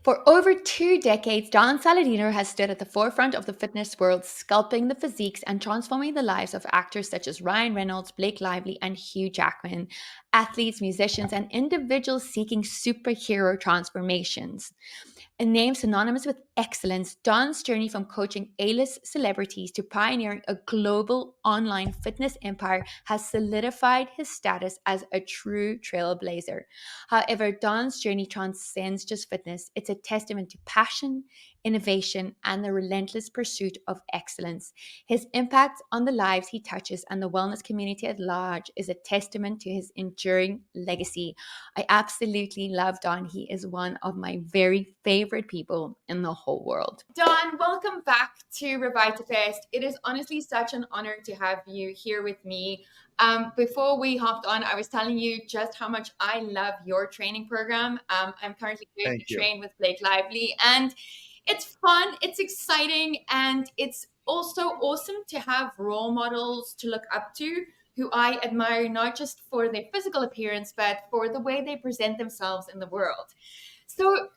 For over 2 decades, Don Saladino has stood at the forefront of the fitness world, sculpting the physiques and transforming the lives of actors such as Ryan Reynolds, Blake Lively, and Hugh Jackman, athletes, musicians, and individuals seeking superhero transformations. A name synonymous with excellence, Don's journey from coaching A-list celebrities to pioneering a global online fitness empire has solidified his status as a true trailblazer. However, Don's journey transcends just fitness. It's a testament to passion, innovation, and the relentless pursuit of excellence. His impact on the lives he touches and the wellness community at large is a testament to his enduring legacy. I absolutely love Don. He is one of my very favorite people in the whole world. Don, welcome back to RevitaFest. It is honestly such an honor to have you here with me. Before we hopped on, I was telling you just how much I love your training program. I'm currently going to train with Blake Lively, and it's fun, it's exciting, and it's also awesome to have role models to look up to who I admire not just for their physical appearance, but for the way they present themselves in the world. So,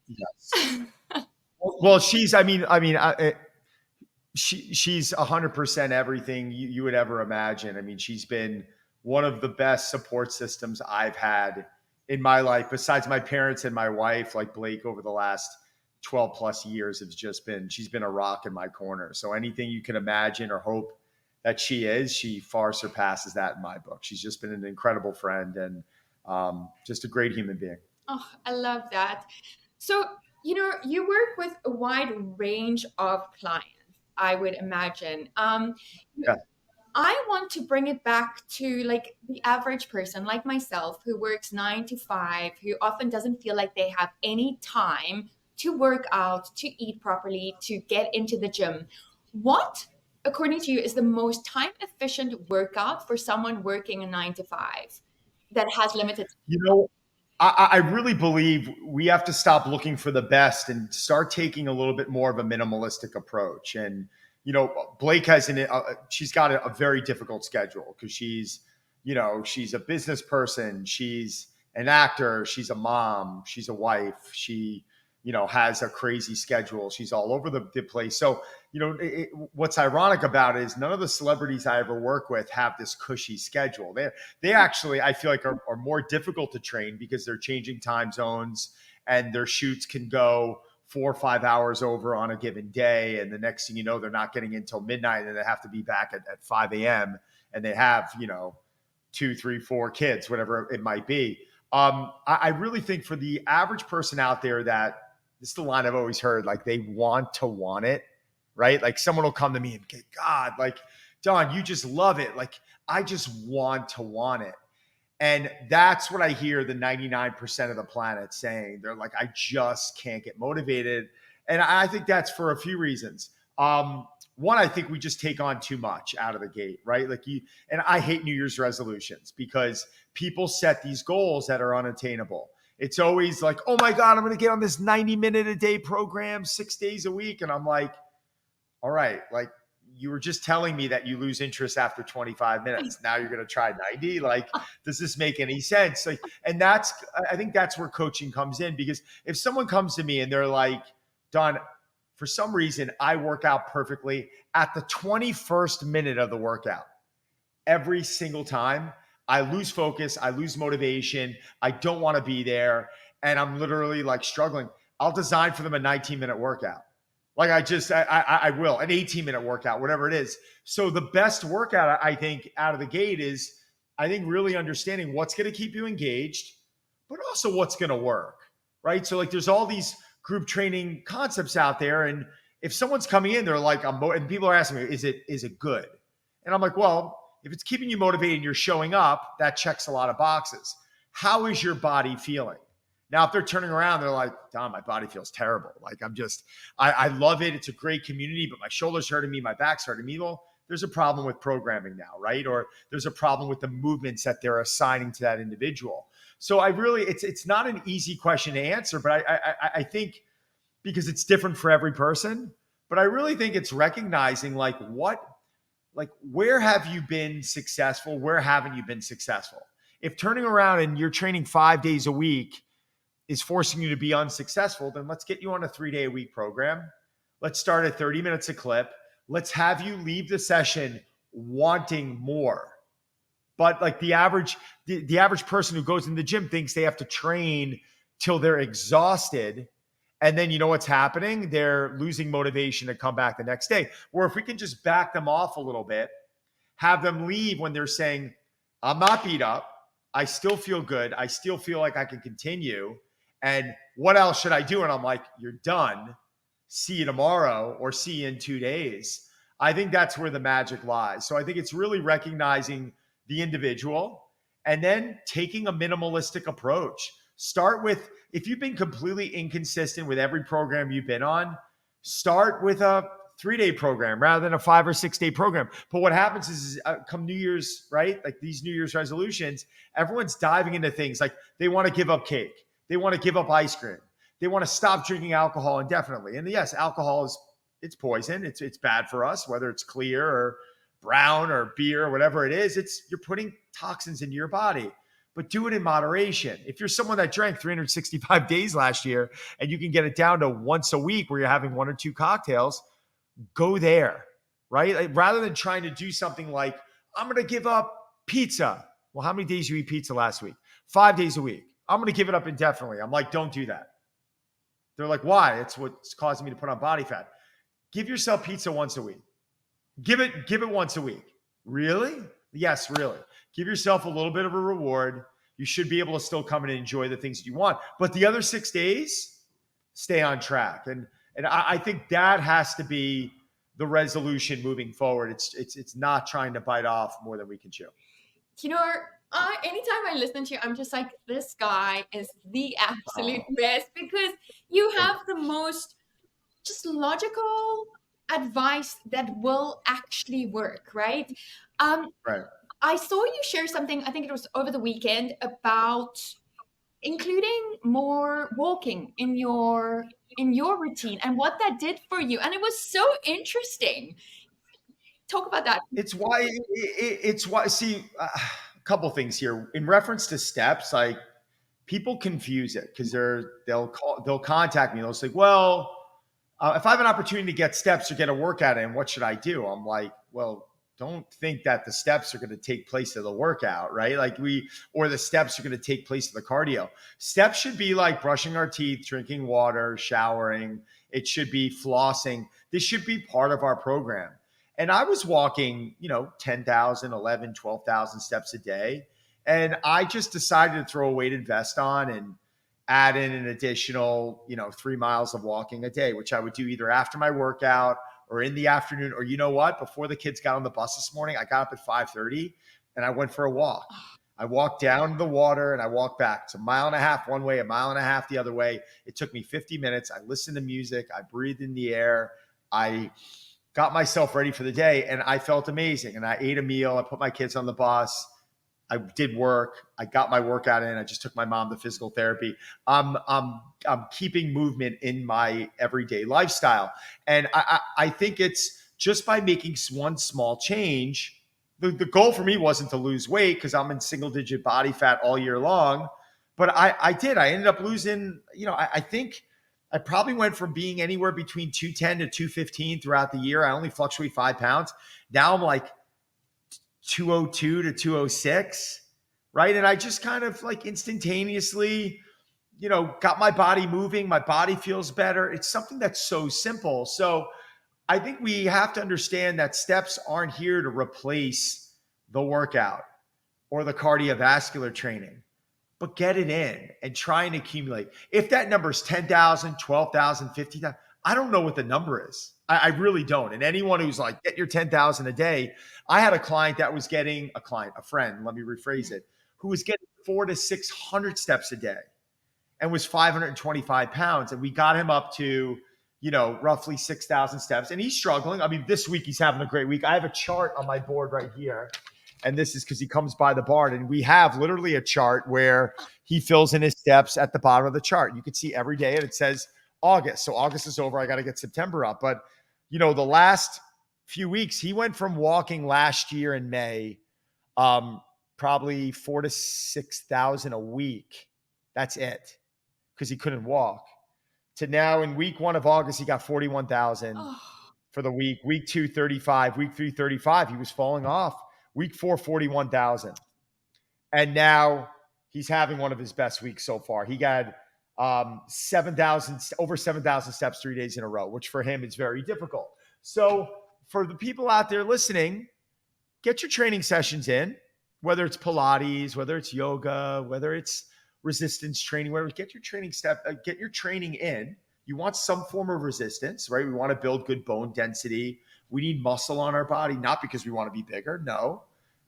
yes. Well, she's 100% everything you would ever imagine. I mean, she's been one of the best support systems I've had in my life, besides my parents and my wife. Like Blake, over the last 12 plus years, she's been a rock in my corner. So anything you can imagine or hope that she far surpasses that in my book. She's just been an incredible friend and just a great human being. Oh, I love that. So, you work with a wide range of clients, I would imagine. Yeah. I want to bring it back to like the average person like myself who works 9 to 5, who often doesn't feel like they have any time to work out, to eat properly, to get into the gym. What, according to you, is the most time efficient workout for someone working a 9 to 5 that has limited? I really believe we have to stop looking for the best and start taking a little bit more of a minimalistic approach. And, Blake she's got a very difficult schedule because she's a business person. She's an actor. She's a mom. She's a wife. She, has a crazy schedule. She's all over the place. So, what's ironic about it is none of the celebrities I ever work with have this cushy schedule. They actually, I feel like, are more difficult to train because they're changing time zones and their shoots can go 4 or 5 hours over on a given day. And the next thing you know, they're not getting in until midnight and they have to be back at 5 a.m. and they have, 2, 3, 4 kids, whatever it might be. I really think for the average person out there that this is the line I've always heard, like they want it, right? Like someone will come to me and get, God, like, Don, you just love it. Like, I just want it. And that's what I hear the 99% of the planet saying. They're like, I just can't get motivated. And I think that's for a few reasons. One, I think we just take on too much out of the gate, right? And I hate New Year's resolutions because people set these goals that are unattainable. It's always like, oh my God, I'm going to get on this 90-minute a day program 6 days a week. And I'm like, all right, like you were just telling me that you lose interest after 25 minutes. Now you're going to try 90. Like, does this make any sense? Like, and I think that's where coaching comes in, because if someone comes to me and they're like, Don, for some reason, I work out perfectly at the 21st minute of the workout every single time. I lose focus. I lose motivation. I don't want to be there. And I'm literally like struggling. I'll design for them a 19-minute workout. Like I will, an 18-minute workout, whatever it is. So the best workout, I think, out of the gate is, I think, really understanding what's going to keep you engaged, but also what's going to work, right? So like there's all these group training concepts out there. And if someone's coming in, they're like, and people are asking me, is it good? And I'm like, well, if it's keeping you motivated and you're showing up, that checks a lot of boxes. How is your body feeling? Now, if they're turning around, they're like, Don, my body feels terrible. Like I love it. It's a great community, but my shoulder's hurting me. My back's hurting me. Well, there's a problem with programming now, right? Or there's a problem with the movements that they're assigning to that individual. So it's not an easy question to answer, but I think because it's different for every person, but I really think it's recognizing where have you been successful? Where haven't you been successful? If turning around and you're training 5 days a week is forcing you to be unsuccessful, then let's get you on a 3-day a week program. Let's start at 30 minutes a clip. Let's have you leave the session wanting more. But like the average person who goes in the gym thinks they have to train till they're exhausted. And then you know what's happening? They're losing motivation to come back the next day. Or if we can just back them off a little bit, have them leave when they're saying, I'm not beat up. I still feel good. I still feel like I can continue. And what else should I do? And I'm like, you're done. See you tomorrow or see you in 2 days. I think that's where the magic lies. So I think it's really recognizing the individual and then taking a minimalistic approach. Start with, if you've been completely inconsistent with every program you've been on, start with a 3-day program rather than a 5 or 6-day program. But what happens is come New Year's, right? Like these New Year's resolutions, everyone's diving into things like they want to give up cake. They want to give up ice cream. They want to stop drinking alcohol indefinitely. And yes, alcohol it's poison. It's bad for us, whether it's clear or brown or beer or whatever it is. You're putting toxins into your body. But do it in moderation. If you're someone that drank 365 days last year and you can get it down to once a week where you're having 1 or 2 cocktails, go there, right? Like, rather than trying to do something like, I'm going to give up pizza. Well, how many days you eat pizza last week? 5 days a week. I'm going to give it up indefinitely. I'm like, don't do that. They're like, why? It's what's causing me to put on body fat. Give yourself pizza once a week. Give it once a week. Really? Yes, really. Give yourself a little bit of a reward. You should be able to still come and enjoy the things you want. But the other 6 days, stay on track. And I think that has to be the resolution moving forward. It's not trying to bite off more than we can chew. You know, anytime I listen to you, I'm just like, this guy is the absolute best because you have the most just logical advice that will actually work, right? Right. I saw you share something, I think it was over the weekend, about including more walking in your routine and what that did for you. And it was so interesting. Talk about that. It's why see a couple things here in reference to steps. Like people confuse it because they'll contact me. They'll say, well, if I have an opportunity to get steps or get a workout in, what should I do? I'm like, well, don't think that the steps are going to take place of the workout, right? Or the steps are going to take place of the cardio. Steps should be like brushing our teeth, drinking water, showering. It should be flossing. This should be part of our program. And I was walking, 10,000, 11, 12,000 steps a day. And I just decided to throw a weighted vest on and add in an additional, 3 miles of walking a day, which I would do either after my workout or in the afternoon, or you know what? Before the kids got on the bus this morning, I got up at 5:30 and I went for a walk. I walked down to the water and I walked back. It's a mile and a half one way, a mile and a half the other way. It took me 50 minutes. I listened to music. I breathed in the air. I got myself ready for the day and I felt amazing. And I ate a meal. I put my kids on the bus. I did work. I got my workout in. I just took my mom to physical therapy. I'm keeping movement in my everyday lifestyle. And I think it's just by making one small change. The goal for me wasn't to lose weight because I'm in single digit body fat all year long. But I did. I ended up losing, I think I probably went from being anywhere between 210 to 215 throughout the year. I only fluctuate 5 pounds. Now I'm like 202 to 206, right? And I just kind of like instantaneously, got my body moving. My body feels better. It's something that's so simple. So I think we have to understand that steps aren't here to replace the workout or the cardiovascular training, but get it in and try and accumulate. If that number is 10,000, 12,000, 50,000, I don't know what the number is. I really don't. And anyone who's like, get your 10,000 a day. I had a client that was getting a friend, let me rephrase it, who was getting 400 to 600 steps a day and was 525 pounds. And we got him up to, roughly 6,000 steps. And he's struggling. I mean, this week he's having a great week. I have a chart on my board right here. And this is because he comes by the barn. And we have literally a chart where he fills in his steps at the bottom of the chart. You can see every day and it says August. So August is over. I got to get September up. But, the last few weeks, he went from walking last year in May, probably 4,000 to 6,000 a week. That's it. because he couldn't walk, to now in week 1 of August, he got 41,000 Oh, for the week. Week 2, 35. Week 3, 35. He was falling off. Week 4, 41,000. And now he's having one of his best weeks so far. He got 7,000, over 7,000 steps 3 days in a row, which for him is very difficult. So for the people out there listening, get your training sessions in, whether it's Pilates, whether it's yoga, whether it's resistance training, whatever. Get your training in. You want some form of resistance, right? We want to build good bone density. We need muscle on our body, not because we want to be bigger, no,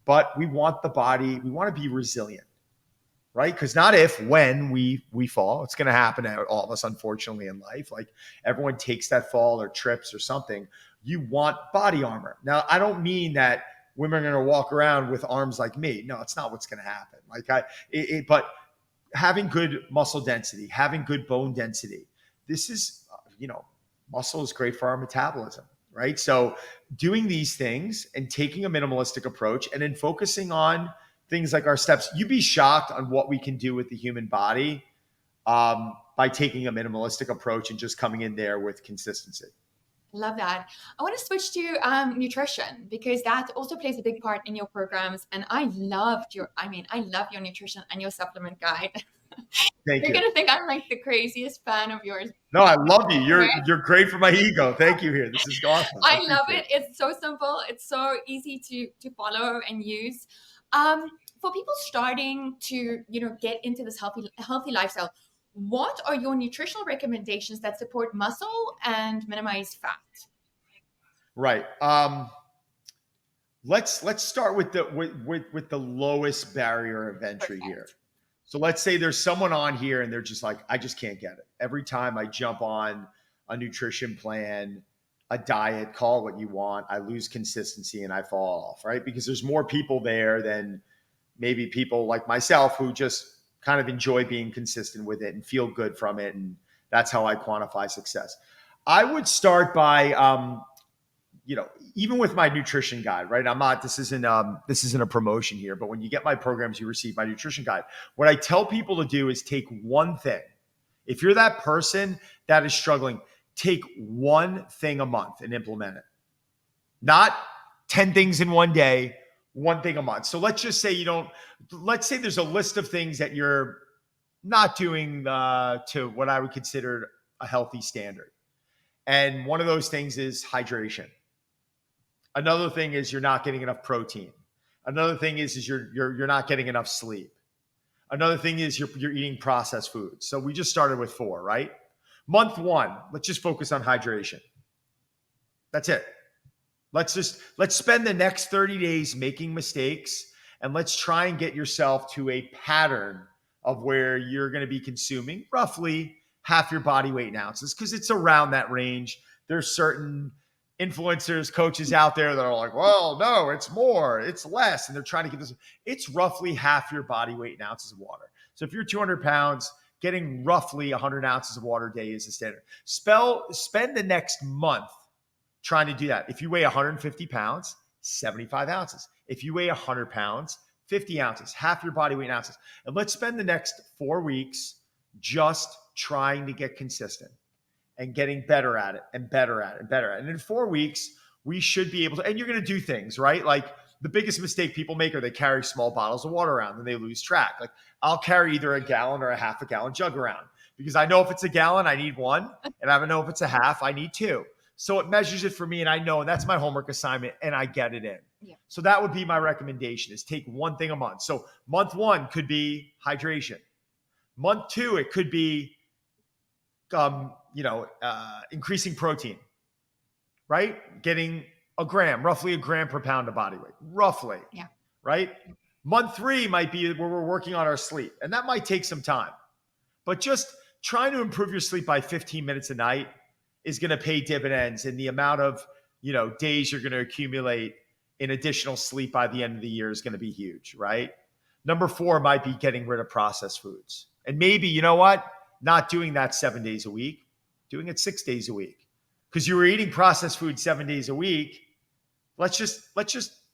but we want the body, we want to be resilient, right? Because not if, when we fall, it's going to happen to all of us, unfortunately, in life. Like everyone takes that fall or trips or something. You want body armor. Now, I don't mean that women are going to walk around with arms like me. No, it's not what's going to happen. But having good muscle density, having good bone density, this is, muscle is great for our metabolism, right? So doing these things and taking a minimalistic approach and then focusing on things like our steps, you'd be shocked on what we can do with the human body by taking a minimalistic approach and just coming in there with consistency. love that. I want to switch to nutrition because that also plays a big part in your programs. And I love your nutrition and your supplement guide. Thank You're you. gonna think I'm like the craziest fan of yours. No, I love you. Right? You're great for my ego. Thank you here. This is awesome. I love it. It's so simple. It's so easy to follow and use. For people starting to get into this healthy lifestyle, what are your nutritional recommendations that support muscle and minimize fat? Right. Let's start with the lowest barrier of entry here. Perfect. So let's say there's someone on here and they're just like, I just can't get it. Every time I jump on a nutrition plan, a diet, call it what you want, I lose consistency and I fall off, right? Because there's more people there than maybe people like myself who just kind of enjoy being consistent with it and feel good from it. And that's how I quantify success. I would start by, even with my nutrition guide, right? This isn't a promotion here, but when you get my programs, you receive my nutrition guide. What I tell people to do is take one thing. If you're that person that is struggling, take one thing a month and implement it. Not 10 things in one day, one thing a month. So let's just say let's say there's a list of things that you're not doing to what I would consider a healthy standard. And one of those things is hydration. Another thing is you're not getting enough protein. Another thing is you're not getting enough sleep. Another thing is you're eating processed foods. So we just started with 4, right? Month 1, let's just focus on hydration. That's it. Let's spend the next 30 days making mistakes and let's try and get yourself to a pattern of where you're going to be consuming roughly half your body weight in ounces, because it's around that range. There's certain influencers, coaches out there that are like, well, no, it's more, it's less. And they're trying to give this, it's roughly half your body weight in ounces of water. So if you're 200 pounds, getting roughly 100 ounces of water a day is the standard. Spend the next month trying to do that. If you weigh 150 pounds, 75 ounces. If you weigh 100 pounds, 50 ounces, half your body weight in ounces. And let's spend the next 4 weeks just trying to get consistent and getting better at it and better at it and better at it. And in 4 weeks, we should be able to, and you're going to do things, right? Like the biggest mistake people make are they carry small bottles of water around and they lose track. Like I'll carry either a gallon or a half a gallon jug around because I know if it's a gallon, I need 1. And I know if it's a half, I need 2. So it measures it for me and I know, and that's my homework assignment and I get it in. Yeah. So that would be my recommendation is take one thing a month. So month 1 could be hydration. Month 2, it could be, increasing protein, right? Getting roughly a gram per pound of body weight, roughly. Yeah. Right? Month 3 might be where we're working on our sleep, and that might take some time. But just trying to improve your sleep by 15 minutes a night is going to pay dividends, and the amount of days you're going to accumulate in additional sleep by the end of the year is going to be huge, right? Number 4 might be getting rid of processed foods, and maybe not doing that 7 days a week, doing it 6 days a week, because you were eating processed food 7 days a week. Let's just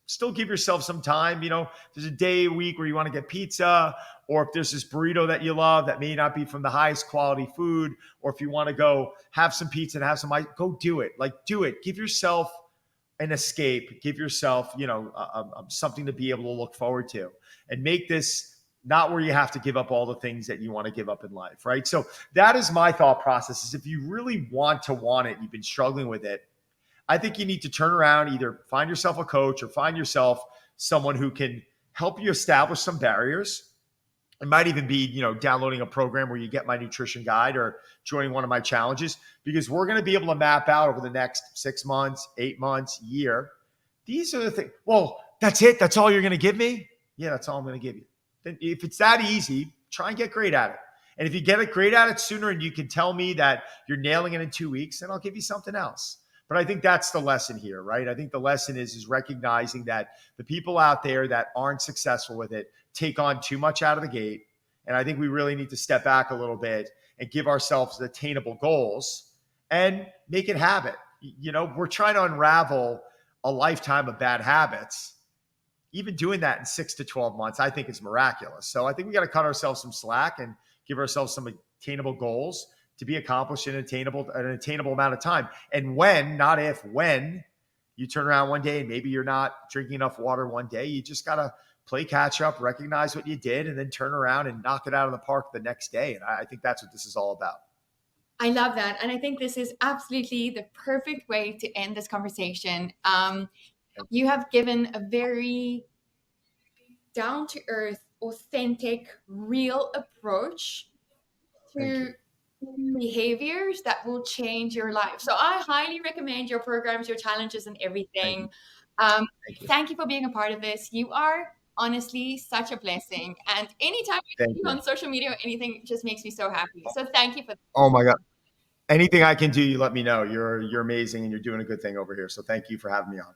still give yourself some time. There's a day a week where you want to get pizza, or if there's this burrito that you love that may not be from the highest quality food, or if you want to go have some pizza and have some ice, go do it. Like, do it. Give yourself an escape. Give yourself, something to be able to look forward to, and make this not where you have to give up all the things that you want to give up in life, right? So that is my thought process: is if you really want it, you've been struggling with it, I think you need to turn around, either find yourself a coach or find yourself someone who can help you establish some barriers. It might even be, downloading a program where you get my nutrition guide or joining one of my challenges, because we're going to be able to map out over the next 6 months, 8 months, year. These are the things. Well, that's it. That's all you're going to give me? Yeah, that's all I'm going to give you. Then if it's that easy, try and get great at it. And if you get great at it sooner and you can tell me that you're nailing it in 2 weeks, then I'll give you something else. But I think that's the lesson here, right? I think the lesson is recognizing that the people out there that aren't successful with it take on too much out of the gate. And I think we really need to step back a little bit and give ourselves attainable goals and make it habit. We're trying to unravel a lifetime of bad habits. Even doing that in 6 to 12 months, I think is miraculous. So I think we got to cut ourselves some slack and give ourselves some attainable goals to be accomplished in an attainable amount of time. And when, not if, when you turn around one day and maybe you're not drinking enough water one day, you just got to play catch up, recognize what you did, and then turn around and knock it out of the park the next day. And I think that's what this is all about. I love that. And I think this is absolutely the perfect way to end this conversation. You have given a very down to earth, authentic, real approach Thank you. to behaviors that will change your life. So I highly recommend your programs, your challenges, and Thank everything. you. Thank you. Thank you for being a part of this. You are honestly such a blessing. And anytime I see Thank you you. on social media or anything, just makes me so happy. So thank you for Oh my God. Anything I can do, you let me know. You're amazing and you're doing a good thing over here. So thank you for having me on.